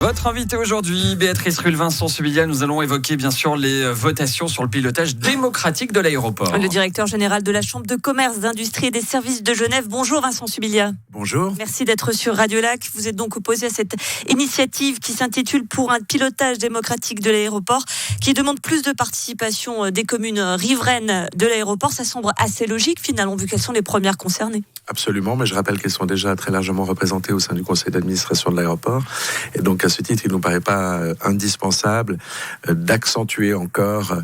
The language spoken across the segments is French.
Votre invité aujourd'hui, Béatrice Rulle, Vincent Subilia, nous allons évoquer bien sûr les votations sur le pilotage démocratique de l'aéroport. Le directeur général de la Chambre de commerce, d'industrie et des services de Genève. Bonjour Vincent Subilia. Bonjour. Merci d'être sur Radio Lac. Vous êtes donc opposé à cette initiative qui s'intitule Pour un pilotage démocratique de l'aéroport, qui demande plus de participation des communes riveraines de l'aéroport. Ça semble assez logique finalement, vu qu'elles sont les premières concernées. Absolument, mais je rappelle qu'elles sont déjà très largement représentées au sein du conseil d'administration de l'aéroport. Et donc, à ce titre, il ne nous paraît pas indispensable d'accentuer encore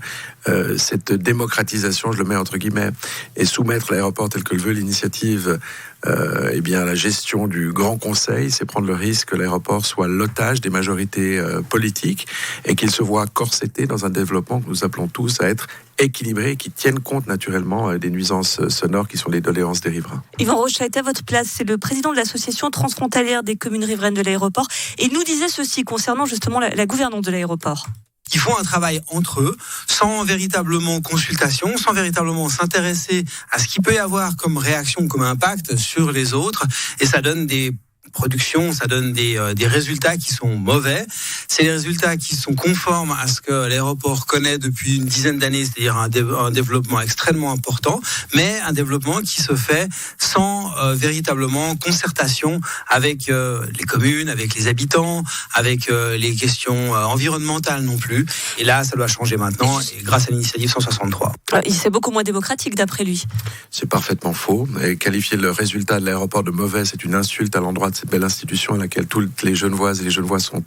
cette démocratisation, je le mets entre guillemets, et soumettre l'aéroport tel que le veut l'initiative à la gestion du Grand Conseil. C'est prendre le risque que l'aéroport soit l'otage des majorités politiques et qu'il se voit corseté dans un développement que nous appelons tous à être équilibré, qui tiennent compte naturellement des nuisances sonores qui sont les doléances des riverains. Yvan Rochat est à votre place, c'est le président de l'association transfrontalière des communes riveraines de l'aéroport. Et il nous disait ceci concernant justement la gouvernance de l'aéroport. Ils font un travail entre eux, sans véritablement consultation, sans véritablement s'intéresser à ce qu'il peut y avoir comme réaction, comme impact sur les autres, et ça donne des production, ça donne des résultats qui sont mauvais. C'est des résultats qui sont conformes à ce que l'aéroport connaît depuis une dizaine d'années, c'est-à-dire un développement extrêmement important, mais un développement qui se fait sans véritablement concertation avec les communes, avec les habitants, avec les questions environnementales non plus. Et là, ça doit changer maintenant, et grâce à l'initiative 163. C'est beaucoup moins démocratique d'après lui. C'est parfaitement faux. Et qualifier le résultat de l'aéroport de mauvais, c'est une insulte à l'endroit de cette belle institution à laquelle toutes les Genevoises et les Genevois sont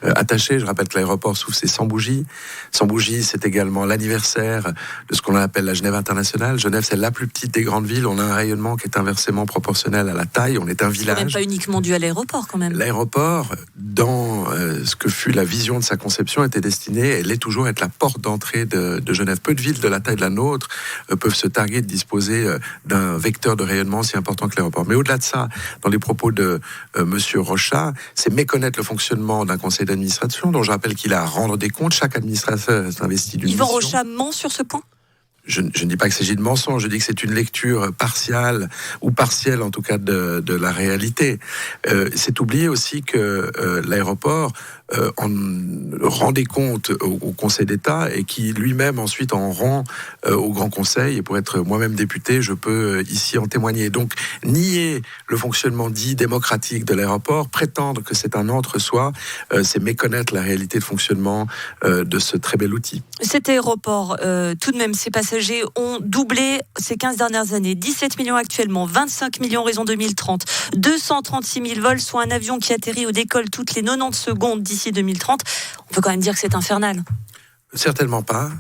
attachés. Je rappelle que l'aéroport s'ouvre ses 100 bougies. 100 bougies, c'est également l'anniversaire de ce qu'on appelle la Genève internationale. Genève, c'est la plus petite des grandes villes. On a un rayonnement qui est inversement proportionnel à la taille. On est un village. C'est même pas uniquement dû à l'aéroport quand même. L'aéroport, dans ce que fut la vision de sa conception, était destiné, elle est toujours, être la porte d'entrée de Genève. Peu de villes de la taille de la nôtre peuvent se targuer de disposer d'un vecteur de rayonnement aussi important que l'aéroport. Mais au-delà de ça, dans les propos de Monsieur Rochat, c'est méconnaître le fonctionnement d'un conseil d'administration dont je rappelle qu'il a à rendre des comptes. Chaque administrateur est investi d'une mission. Yvan Rochat ment sur ce point ? Je ne dis pas qu'il s'agit de mensonge, je dis que c'est une lecture partielle, ou partielle en tout cas de la réalité. C'est oublier aussi que l'aéroport en rend des comptes au Conseil d'État et qui lui-même ensuite en rend au Grand Conseil. Et pour être moi-même député, je peux ici en témoigner. Donc, nier le fonctionnement dit démocratique de l'aéroport, prétendre que c'est un entre-soi, c'est méconnaître la réalité de fonctionnement de ce très bel outil. Cet aéroport, tout de même, ses passagers ont doublé ces 15 dernières années. 17 millions actuellement, 25 millions horizon 2030, 236 000 vols, soit un avion qui atterrit ou décolle toutes les 90 secondes d'ici 2030. On peut quand même dire que c'est infernal. Certainement pas.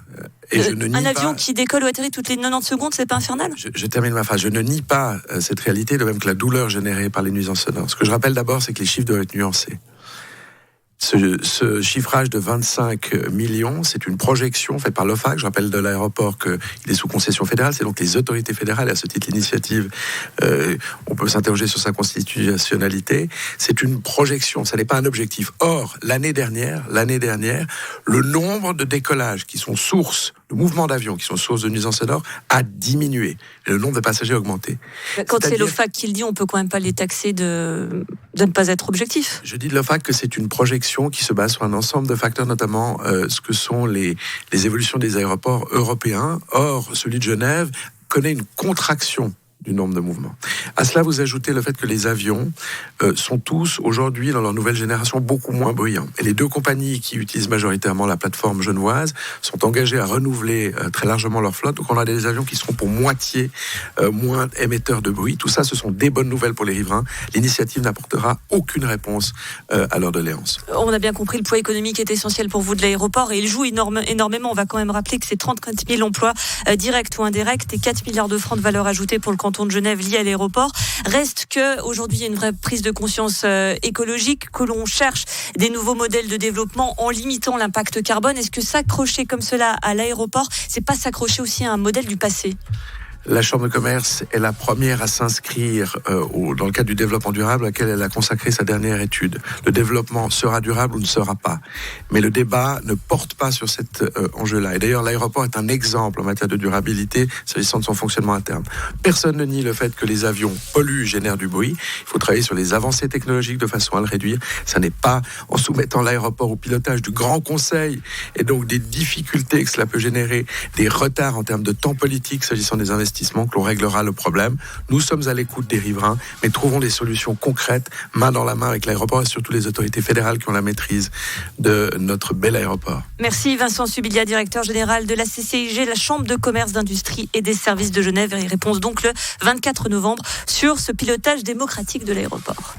Et je ne nie un avion pas... qui décolle ou atterrit toutes les 90 secondes, c'est pas infernal ? Je termine ma phrase. Je ne nie pas cette réalité, de même que la douleur générée par les nuisances sonores. Ce que je rappelle d'abord, c'est que les chiffres doivent être nuancés. Ce chiffrage de 25 millions, c'est une projection faite par l'OFAC. Je rappelle de l'aéroport qu'il est sous concession fédérale. C'est donc les autorités fédérales. Et à ce titre, l'initiative, on peut s'interroger sur sa constitutionnalité. C'est une projection, ça n'est pas un objectif. Or, l'année dernière, le nombre de décollages qui sont source, le mouvement d'avions qui sont source de nuisances sonores a diminué. Et le nombre de passagers a augmenté. Quand c'est l'OFAC qui le dit, on peut quand même pas les taxer de ne pas être objectif. Je dis de l'OFAC que c'est une projection qui se base sur un ensemble de facteurs, notamment ce que sont les évolutions des aéroports européens. Or, celui de Genève connaît une contraction du nombre de mouvements. À cela, vous ajoutez le fait que les avions sont tous, aujourd'hui, dans leur nouvelle génération, beaucoup moins bruyants. Et les deux compagnies qui utilisent majoritairement la plateforme genevoise sont engagées à renouveler très largement leur flotte. Donc on a des avions qui seront pour moitié moins émetteurs de bruit. Tout ça, ce sont des bonnes nouvelles pour les riverains. L'initiative n'apportera aucune réponse à leur doléance. On a bien compris, le poids économique est essentiel pour vous de l'aéroport et il joue énormément. On va quand même rappeler que c'est 34 000 emplois directs ou indirects et 4 milliards de francs de valeur ajoutée pour le canton de Genève lié à l'aéroport. Reste qu'aujourd'hui, il y a une vraie prise de conscience écologique, que l'on cherche des nouveaux modèles de développement en limitant l'impact carbone. Est-ce que s'accrocher comme cela à l'aéroport, c'est pas s'accrocher aussi à un modèle du passé ? La Chambre de commerce est la première à s'inscrire dans le cadre du développement durable, à laquelle elle a consacré sa dernière étude. Le développement sera durable ou ne sera pas. Mais le débat ne porte pas sur cet enjeu-là. Et d'ailleurs, l'aéroport est un exemple en matière de durabilité, s'agissant de son fonctionnement interne. Personne ne nie le fait que les avions polluent, génèrent du bruit. Il faut travailler sur les avancées technologiques de façon à le réduire. Ça n'est pas en soumettant l'aéroport au pilotage du Grand Conseil et donc des difficultés que cela peut générer, des retards en termes de temps politique s'agissant des investissements que l'on réglera le problème. Nous sommes à l'écoute des riverains, mais trouvons des solutions concrètes, main dans la main avec l'aéroport et surtout les autorités fédérales qui ont la maîtrise de notre bel aéroport. Merci Vincent Subilia, directeur général de la CCIG, la Chambre de commerce, d'industrie et des services de Genève. Et réponse donc le 24 novembre sur ce pilotage démocratique de l'aéroport.